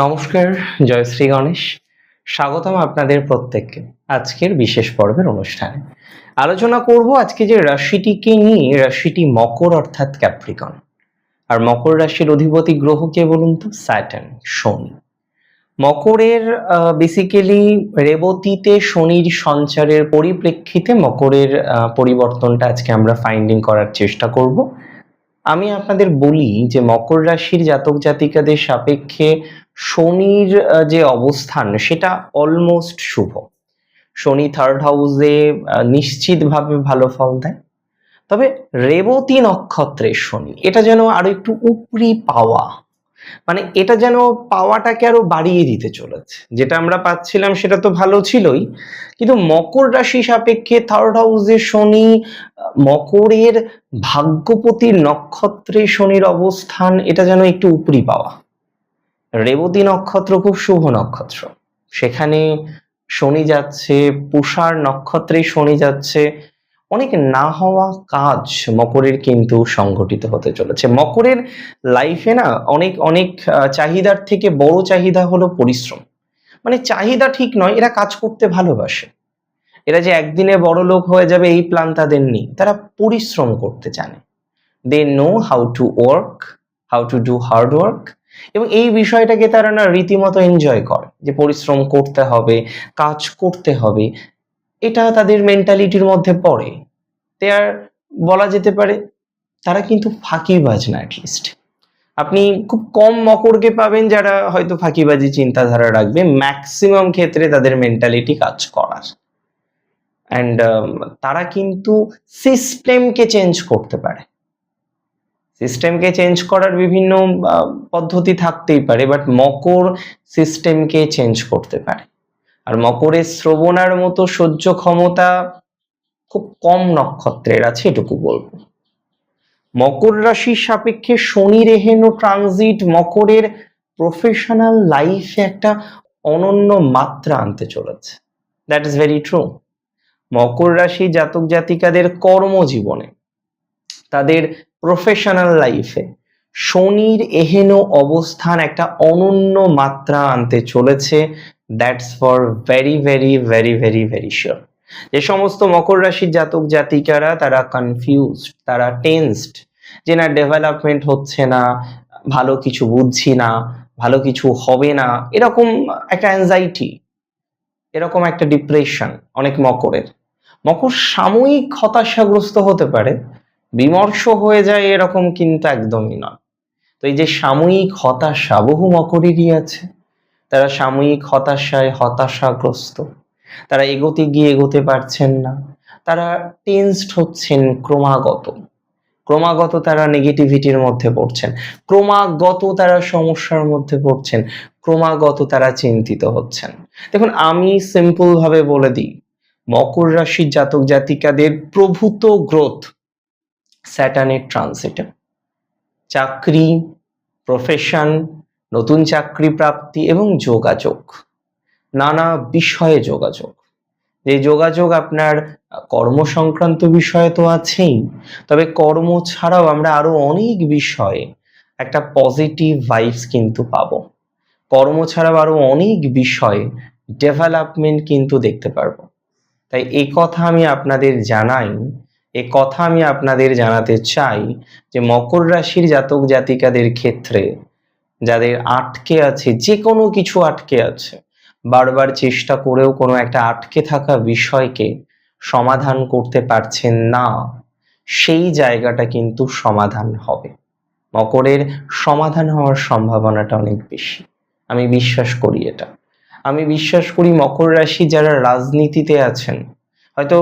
নমস্কার, জয় শ্রী গণেশ। স্বাগতম আপনাদের প্রত্যেককে আজকের বিশেষ পর্বের অনুষ্ঠানে। আলোচনা করব আজকে যে রাশিটিকে নিয়ে, রাশিটি মকর অর্থাৎ ক্যাপ্রিকন। আর মকর রাশির অধিপতি গ্রহ কে বলুন তো? স্যাটার্ন, শনি। মকরের বেসিক্যালি রেবতীতে শনির সঞ্চারের পরিপ্রেক্ষিতে মকরের পরিবর্তনটা আজকে আমরা ফাইন্ডিং করার চেষ্টা করব। আমি আপনাদের বলি যে মকর রাশির জাতক জাতিকাদের সাপেক্ষে শনির যে অবস্থান সেটা অলমোস্ট শুভ। শনি থার্ড হাউসে নিশ্চিতভাবে ভালো ফল দেয়। তবে রেবতী নক্ষত্রের শনি এটা যেন আরো একটু উপরি পাওয়া, মানে এটা যেন পাওয়াটাকে আরো বাড়িয়ে দিতে চলেছে। যেটা আমরা পাচ্ছিলাম সেটা তো ভালো ছিলই, কিন্তু মকর রাশি সাপেক্ষে থার্ড হাউসে শনি, মকরের ভাগ্যপতি নক্ষত্রে শনির অবস্থান এটা যেন একটু উপরি পাওয়া। রেবতী নক্ষত্র খুব শুভ নক্ষত্র, সেখানে শনি যাচ্ছে, পুষার নক্ষত্রে শনি যাচ্ছে। অনেক না হওয়া কাজ মকরের কিন্তু সংঘটিত হতে চলেছে। মকরের লাইফে না অনেক অনেক চাহিদার থেকে বড় চাহিদা হলো পরিশ্রম। মানে চাহিদা ঠিক নয়, এরা কাজ করতে ভালোবাসে। এরা যে একদিনে বড় লোক হয়ে যাবে এই প্ল্যান তাদের নেই, তারা পরিশ্রম করতে জানে। They know how to work, how to do hard work, এবং এই বিষয়টাকে তারা না রীতিমতো এনজয় করে, যে পরিশ্রম করতে হবে, কাজ করতে হবে, এটা তাদের মেন্টালিটির মধ্যে পড়ে। তে আর বলা যেতে পারে তারা কিন্তু ফাঁকিবাজ না। অ্যাটলিস্ট আপনি খুব কম মকরকে পাবেন যারা হয়তো ফাঁকিবাজি চিন্তাধারা রাখবে। ম্যাক্সিমাম ক্ষেত্রে তাদের মেন্টালিটি কাজ করার, অ্যান্ড তারা কিন্তু সিস্টেমকে চেঞ্জ করতে পারে। সিস্টেমকে চেঞ্জ করার বিভিন্ন পদ্ধতি থাকতেই পারে, বাট মকর সিস্টেমকে চেঞ্জ করতে পারে। আর মকরের শ্রবণার মতো সহ্য ক্ষমতা খুব কম নক্ষত্রের আছে, এটুকু বলবো। মকর রাশির সাপেক্ষে শনির এহেন ট্রানজিট মকরের প্রফেশনাল লাইফে একটা অনন্য মাত্রা আনতে চলেছে। That is very true. মকর রাশি জাতক জাতিকাদের কর্মজীবনে, তাদের প্রফেশনাল লাইফে শনির এহেন অবস্থান একটা অনন্য মাত্রা আনতে চলেছে। That's for very very very very very sure. যে সমস্ত মকর রাশির জাতক জাতিকারা তারা কনফিউজড, তারা টেন্সড, যে না ডেভেলপমেন্ট হচ্ছে না, ভালো কিছু বুঝছি না, ভালো কিছু হবে না, এরকম একটা অ্যাংজাইটি, এরকম একটা ডিপ্রেশন অনেক মকরের। মকর সাময়িক হতাশাগ্রস্ত হতে পারে, বিমর্ষ হয়ে যায় এরকম কিন্তু একদমই নয়। তো এই যে সাময়িক হতাশা বহু মকরেরই আছে, তারা সাময়িক হতাশাগ্রস্ত, তারা এগোতে গিয়ে এগোতে পারছেন না, তারা টেন্সড হচ্ছেন ক্রমাগত, ক্রমাগত তারা নেগেটিভিটির মধ্যে পড়ছেন, ক্রমাগত তারা সমস্যার মধ্যে পড়ছেন, ক্রমাগত তারা চিন্তিত হচ্ছেন। দেখুন, আমি সিম্পল ভাবে বলে দিই, মকর রাশির জাতক জাতিকাদের প্রভূত গ্রোথ স্যাটার্নের ট্রানজিটে। চাকরি, প্রফেশন, নতুন চাকরি প্রাপ্তি এবং যোগাযোগ, নানা বিষয়ে যোগাযোগ। যে যোগাযোগ আপনার কর্ম সংক্রান্ত বিষয়ে তো আছেই, তবে কর্ম ছাড়াও আমরা আরো অনেক বিষয়ে একটা পজিটিভ ভাইবস কিন্তু পাবো। কর্ম ছাড়াও আরো অনেক বিষয়ে ডেভেলপমেন্ট কিন্তু দেখতে পারবো। তাই এই কথা আমি আপনাদের জানাই, এই কথা আমি আপনাদের জানাতে চাই যে মকর রাশির জাতক জাতিকাদের ক্ষেত্রে যাদের আটকে আছে, যে কোনো কিছু আটকে আছে, বারবার চেষ্টা করেও কোনো একটা আটকে থাকা বিষয়কে সমাধান করতে পারছেন না, সেই জায়গাটা কিন্তু সমাধান হবে। মকরের সমাধান হওয়ার সম্ভাবনাটা অনেক বেশি, আমি বিশ্বাস করি এটা। আমি বিশ্বাস করি মকর রাশি যারা রাজনীতিতে আছেন, হয়তো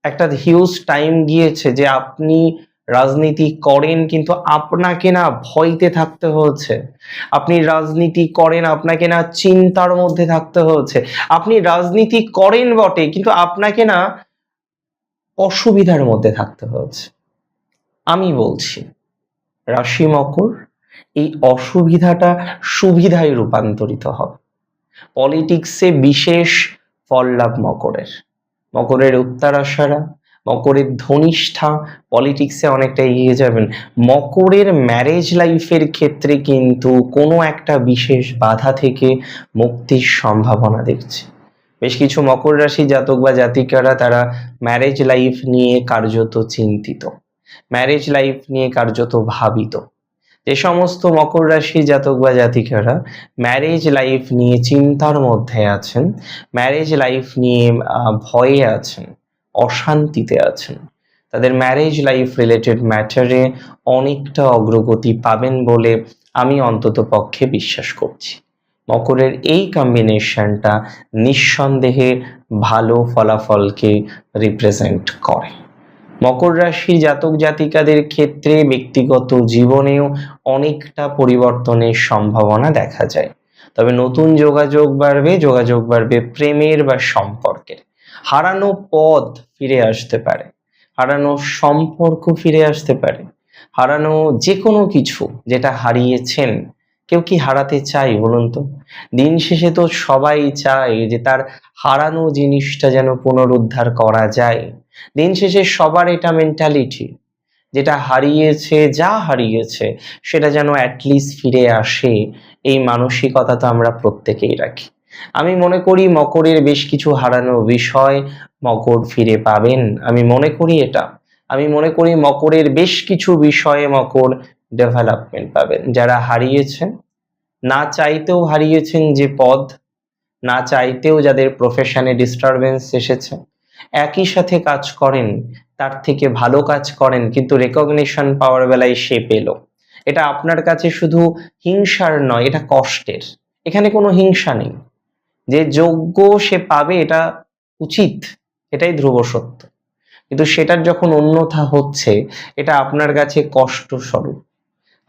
একটা হিউজ টাইম গিয়েছে যে আপনি রাজনীতি করেন কিন্তু আপনাকে না ভয়তে থাকতে হয়েছে, আপনি রাজনীতি করেন আপনাকে না চিন্তার মধ্যে থাকতে হয়েছে, আপনি রাজনীতি করেন বটে কিন্তু আপনাকে না অসুবিধার মধ্যে থাকতে হয়েছে। আমি বলছি রাশি মকর, এই অসুবিধাটা সুবিধায় রূপান্তরিত হবে। পলিটিক্সে বিশেষ ফল লাভ মকরের। মকরের উত্তরাষাঢ়া, মকরের ধনিষ্ঠা, পলিটিক্সে অনেকটা এগিয়ে যাবেন। মকরের ম্যারেজ লাইফের ক্ষেত্রে কিন্তু কোনো একটা বিশেষ বাধা থেকে মুক্তির সম্ভাবনা দেখছি। বেশ কিছু মকর রাশি জাতক বা জাতিকারা তারা ম্যারেজ লাইফ নিয়ে কার্যত চিন্তিত, ম্যারেজ লাইফ নিয়ে কার্যত ভাবিত। যে সমস্ত মকর রাশি জাতক বা জাতিকারা ম্যারেজ লাইফ নিয়ে চিন্তার মধ্যে আছেন, ম্যারেজ লাইফ নিয়ে ভয়ে আছেন, অশান্তিতে আছেন, তাদের ম্যারেজ লাইফ রিলেটেড ম্যাটারে অনেকটা অগ্রগতি পাবেন বলে আমি অন্তত পক্ষে বিশ্বাস করছি। মকরের এই কম্বিনেশনটা নিঃসন্দেহে ভালো ফলাফলকে রিপ্রেজেন্ট করে। মকর রাশি জাতক জাতিকাদের ক্ষেত্রে ব্যক্তিগত জীবনেও অনেকটা পরিবর্তনের সম্ভাবনা দেখা যায়। তবে নতুন যোগাযোগ বাড়বে প্রেমের বা সম্পর্কের। হারানো পথ ফিরে আসতে পারে, হারানো সম্পর্ক ফিরে আসতে পারে, হারানো যে কোনো কিছু যেটা হারিয়েছেন। কেউ কি হারাতে চাই বলুন তো? দিন শেষে তো সবাই চায় যে তার হারানো জিনিসটা যেন পুনরুদ্ধার করা যায়। দিন শেষে সবার এটা মেন্টালিটি, যেটা হারিয়েছে, যা হারিয়েছে সেটা যেন অ্যাটলিস্ট ফিরে আসে। এই মানসিকতা তো আমরা প্রত্যেকেই রাখি। আমি মনে করি মকরের বেশ কিছু হারানো বিষয় মকর ফিরে পাবেন। আমি মনে করি মকরের বেশ কিছু বিষয়ে মকর ডেভেলপমেন্ট পাবেন। যারা হারিয়েছেন, না চাইতেও হারিয়েছেন যে পদ, না চাইতেও যাদের প্রফেশনে ডিস্টারবেন্স এসেছে, একই সাথে কাজ করেন, তার থেকে ভালো কাজ করেন, কিন্তু রেকগনিশন পাওয়ার বেলায় সে পেল। এটা আপনার কাছে শুধু হিংসার নয়, এটা কষ্টের। এখানে কোনো হিংসা নেই, যে যোগ্য সে পাবে, এটা উচিত, এটাই ধ্রুব সত্য। কিন্তু সেটার যখন অন্যথা হচ্ছে, এটা আপনার কাছে কষ্ট স্বরূপ।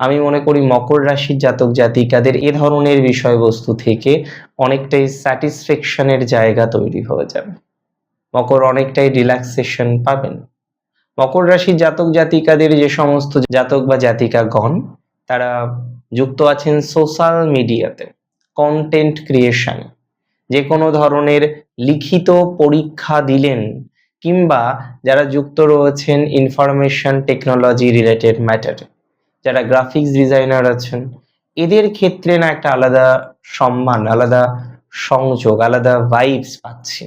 আমি মনে করি মকর রাশির জাতক জাতিকাদের এ ধরনের বিষয়বস্তু থেকে অনেকটাই স্যাটিসফ্যাকশনের জায়গা তৈরি হয়ে যাবে। মকর অনেকটাই রিল্যাক্সেশন পাবেন। মকর রাশির জাতক জাতিকাদের যে সমস্ত জাতক বা জাতিকাগণ তারা যুক্ত আছেন সোশ্যাল মিডিয়াতে, কন্টেন্ট ক্রিয়েশন, যে কোনো ধরনের লিখিত পরীক্ষা দিলেন, কিংবা যারা যুক্ত রয়েছেন ইনফরমেশন টেকনোলজি রিলেটেড ম্যাটারে, যারা গ্রাফিক্স ডিজাইনার আছেন, এদের ক্ষেত্রে না একটা আলাদা সম্মান, আলাদা সংযোগ, আলাদা ভাইবস পাচ্ছে।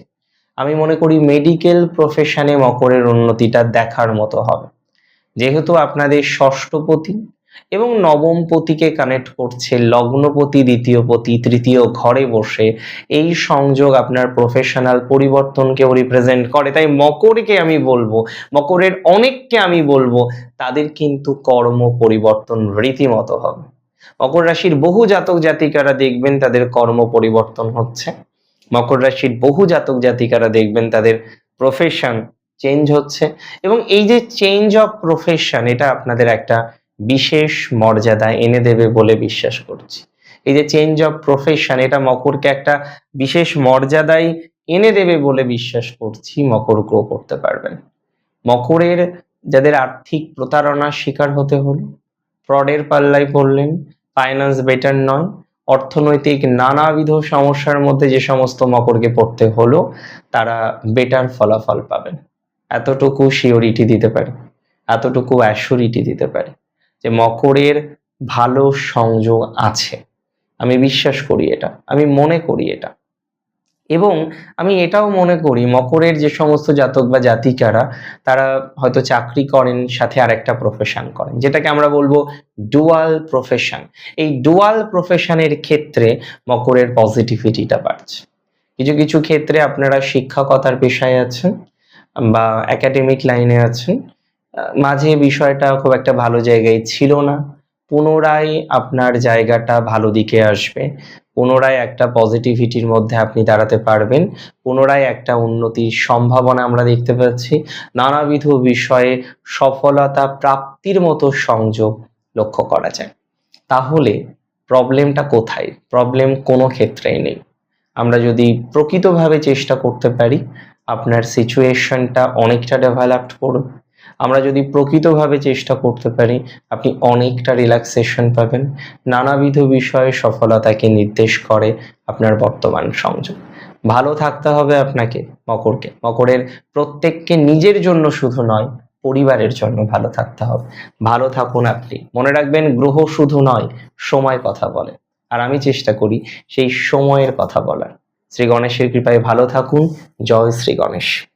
আমি মনে করি মেডিকেল প্রফেশনে মকরের উন্নতিটা দেখার মতো হবে, যেহেতু আপনাদের ষষ্ঠপতি এবং নবমপতিকে কানেক্ট করছে লগ্নপতি, দ্বিতীয়পতি, তৃতীয় ঘরে বসে। এই সংযোগ আপনার প্রফেশনাল পরিবর্তনকেও রিপ্রেজেন্ট করে। তাই মকরকে আমি বলবো, মকরের অনেককে আমি বলবো, তাদের কিন্তু কর্ম পরিবর্তন রীতিমতো হবে। মকর রাশির বহু জাতক জাতিকারা দেখবেন তাদের কর্ম পরিবর্তন হচ্ছে। মকর রাশির বহু জাতক জাতিকারা দেখবেন তাদের প্রফেশন চেঞ্জ হচ্ছে, এবং এই যে চেঞ্জ অফ প্রফেশন, এটা আপনাদের একটা বিশেষ মর্যাদা এনে দেবে বলে বিশ্বাস করছি। এই যে চেঞ্জ অফ প্রফেশন, এটা মকরকে একটা বিশেষ মর্যাদায় এনে দেবে বলে বিশ্বাস করছি। মকর গ্রো করতে পারবেন। মকরের যাদের আর্থিক প্রতারণার শিকার হতে হলো, ফ্রডের পাল্লায় পড়লেন, ফাইন্যান্স বেটার নয়, অর্থনৈতিক নানাবিধ সমস্যার মধ্যে যে সমস্ত মকরকে পড়তে হলো, তারা বেটার ফলাফল পাবেন। এতটুকু শিওরিটি দিতে পারি, এতটুকু অ্যাসিউরিটি দিতে পারি যে মকরের ভালো সংযোগ আছে। আমি বিশ্বাস করি এটা, আমি মনে করি এটা, এবং আমি এটাও মনে করি মকরের যে সমস্ত জাতক বা জাতিকারা তারা হয়তো চাকরি করেন, সাথে আর একটা প্রফেশন করেন, যেটাকে আমরা বলবো ডুয়াল প্রফেশন। এই ডুয়াল প্রফেশনের ক্ষেত্রে মকরের পজিটিভিটিটা বাড়ছে। কিছু কিছু ক্ষেত্রে আপনারা শিক্ষকতার পেশায় আছেন বা একাডেমিক লাইনে আছেন, মাঝে বিষয়টা খুব একটা ভালো জায়গায় ছিল না, পুনরায় আপনার জায়গাটা ভালো দিকে আসবে, পুনরায় একটা পজিটিভিটির মধ্যে আপনি দাঁড়াতে পারবেন, পুনরায় একটা উন্নতির সম্ভাবনা আমরা দেখতে পাচ্ছি। নানাবিধ বিষয়ে সফলতা প্রাপ্তির মতো সংযোগ লক্ষ্য করা যায়। তাহলে প্রবলেমটা কোথায়? প্রবলেম কোনো ক্ষেত্রেই নেই। আমরা যদি প্রকৃতভাবে চেষ্টা করতে পারি, আপনার সিচুয়েশনটা অনেকটা ডেভেলপড করবে। আমরা যদি প্রকৃতভাবে চেষ্টা করতে পারি, আপনি অনেকটা রিল্যাক্সেশন পাবেন। নানাবিধ বিষয়ে সফলতাকে নির্দেশ করে আপনার বর্তমান সংযোগ। ভালো থাকতে হবে আপনাকে। মকরের প্রত্যেককে নিজের জন্য শুধু নয়, পরিবারের জন্য ভালো থাকতে হবে। ভালো থাকুন আপনি। মনে রাখবেন, গ্রহ শুধু নয়, সময় কথা বলে, আর আমি চেষ্টা করি সেই সময়ের কথা বলার। শ্রী গণেশের কৃপায় ভালো থাকুন। জয় শ্রী গণেশ।